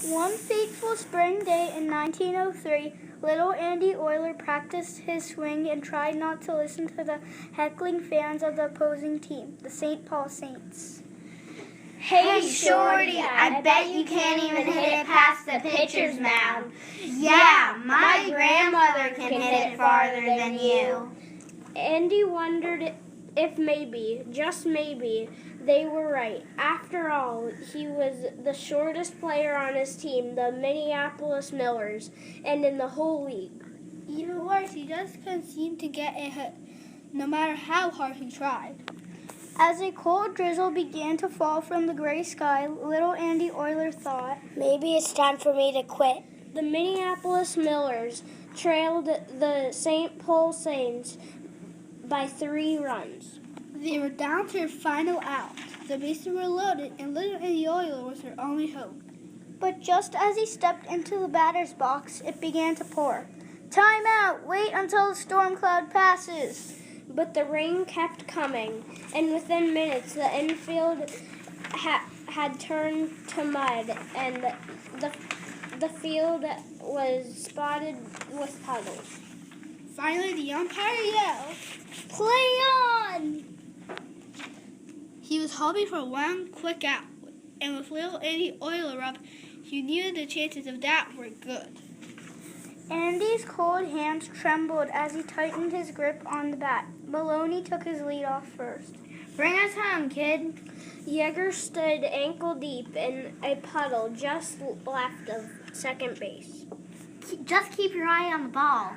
One fateful spring day in 1903, little Andy Oiler practiced his swing and tried not to listen to the heckling fans of the opposing team, the St. Paul Saints. Hey, Shorty, I bet you can't even hit it past the pitcher's mound. Yeah, my grandmother can hit it farther than you. Andy wondered if maybe, just maybe, they were right. After all, he was the shortest player on his team, the Minneapolis Millers, and in the whole league. Even worse, he just couldn't seem to get a hit, no matter how hard he tried. As a cold drizzle began to fall from the gray sky, little Andy Oiler thought, maybe it's time for me to quit. The Minneapolis Millers trailed the St. Paul Saints by 3 runs. They were down to their final out. The bases were loaded, and little Andy Oiler was their only hope. But just as he stepped into the batter's box, it began to pour. Time out! Wait until the storm cloud passes! But the rain kept coming, and within minutes the infield had turned to mud, and the field was spotted with puddles. Finally, the umpire yelled, "Play on!" He was hoping for one quick out, and with little Andy Oiler up, he knew the chances of that were good. Andy's cold hands trembled as he tightened his grip on the bat. Maloney took his lead off first. Bring us home, kid. Yeager stood ankle deep in a puddle just left of second base. Just keep your eye on the ball.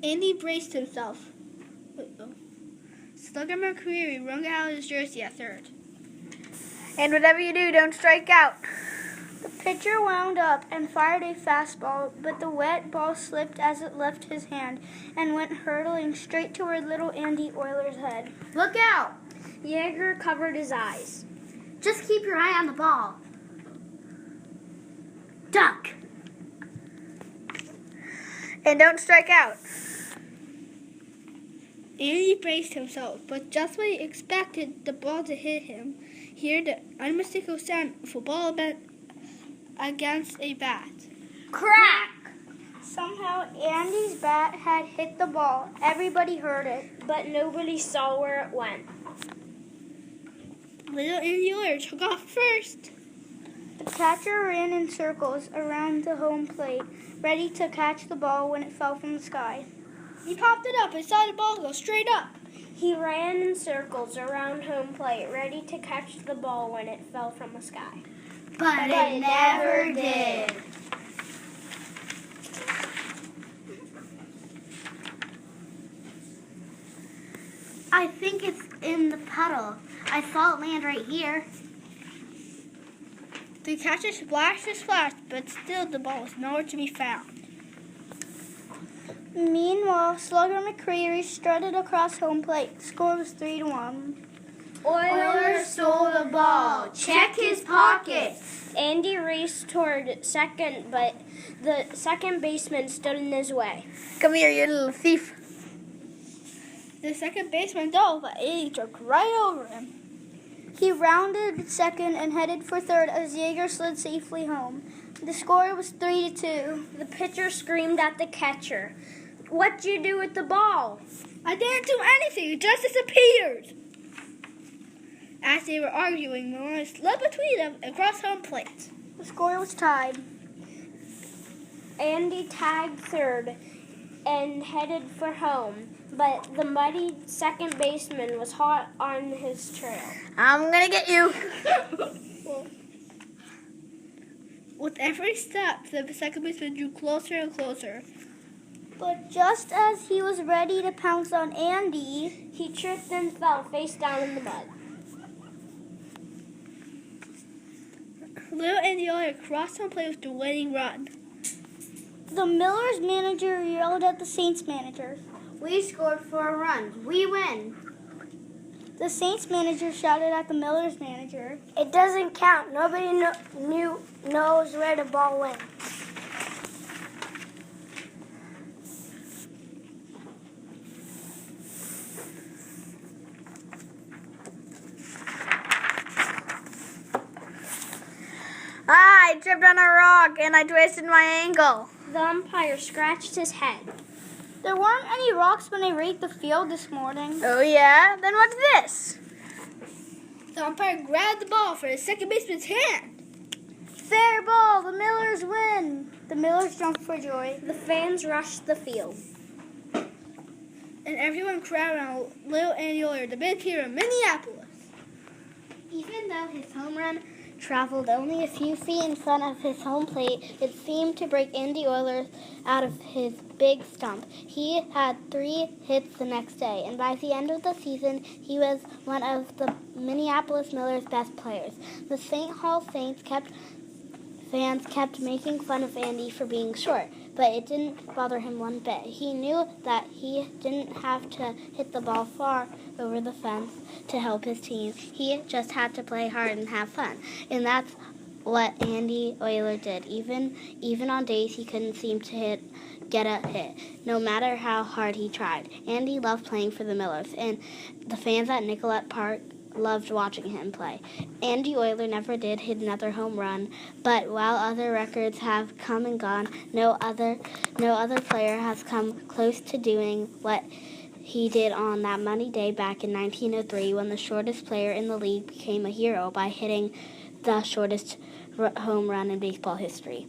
Andy braced himself. Slugger McCreary wrung out his jersey at third. And whatever you do, don't strike out. The pitcher wound up and fired a fastball, but the wet ball slipped as it left his hand and went hurtling straight toward little Andy Oiler's head. Look out! Yeager covered his eyes. Just keep your eye on the ball. Duck! And don't strike out. Andy braced himself, but just when he expected the ball to hit him, he heard the unmistakable sound of a ball against a bat. Crack! Somehow Andy's bat had hit the ball. Everybody heard it, but nobody saw where it went. Little Andy Oiler took off first. The catcher ran in circles around the home plate, ready to catch the ball when it fell from the sky. He popped it up and saw the ball go straight up. He ran in circles around home plate, ready to catch the ball when it fell from the sky. But it never did. I think it's in the puddle. I saw it land right here. The catcher splashed and splashed, but still the ball was nowhere to be found. Meanwhile, Slugger McCreary strutted across home plate. The score was 3-1. Oiler stole the ball. Check his pockets. Andy raced toward second, but the second baseman stood in his way. Come here, you little thief. The second baseman dove, but Andy jerked right over him. He rounded second and headed for third as Yeager slid safely home. The score was 3-2. The pitcher screamed at the catcher, "What'd you do with the ball?" "I didn't do anything. It just disappeared." As they were arguing, Maloney slid between them and crossed home plate. The score was tied. Andy tagged third and headed for home, but the muddy second baseman was hot on his trail. I'm gonna get you. With every step, the second baseman drew closer and closer. But just as he was ready to pounce on Andy, he tripped and fell face down in the mud. Little Andy Oiler crossed home plate with the winning run. The Millers manager yelled at the Saints manager, "We scored 4 runs. We win." The Saints manager shouted at the Millers manager, "It doesn't count. Nobody knows where the ball went." I tripped on a rock and I twisted my ankle. The umpire scratched his head. There weren't any rocks when they raked the field this morning. Oh yeah? Then what's this? The umpire grabbed the ball for the second baseman's hand. Fair ball, the Millers win. The Millers jumped for joy, The fans rushed the field. and everyone crowded around little Andy Euler, the big hero of Minneapolis. Even though his home run traveled only a few feet in front of his home plate, it seemed to break Andy Euler out of his big stump. He had 3 hits the next day, and by the end of the season, he was one of the Minneapolis Millers' best players. The St. Paul Saints fans kept making fun of Andy for being short, but it didn't bother him one bit. He knew that he didn't have to hit the ball far over the fence to help his team. He just had to play hard and have fun. And what Andy Euler did. Even on days he couldn't seem to get a hit, no matter how hard he tried. Andy loved playing for the Millers, and the fans at Nicollet Park loved watching him play. Andy Euler never did hit another home run, but while other records have come and gone, no other player has come close to doing what he did on that Monday day back in 1903 when the shortest player in the league became a hero by hitting the shortest home run in baseball history.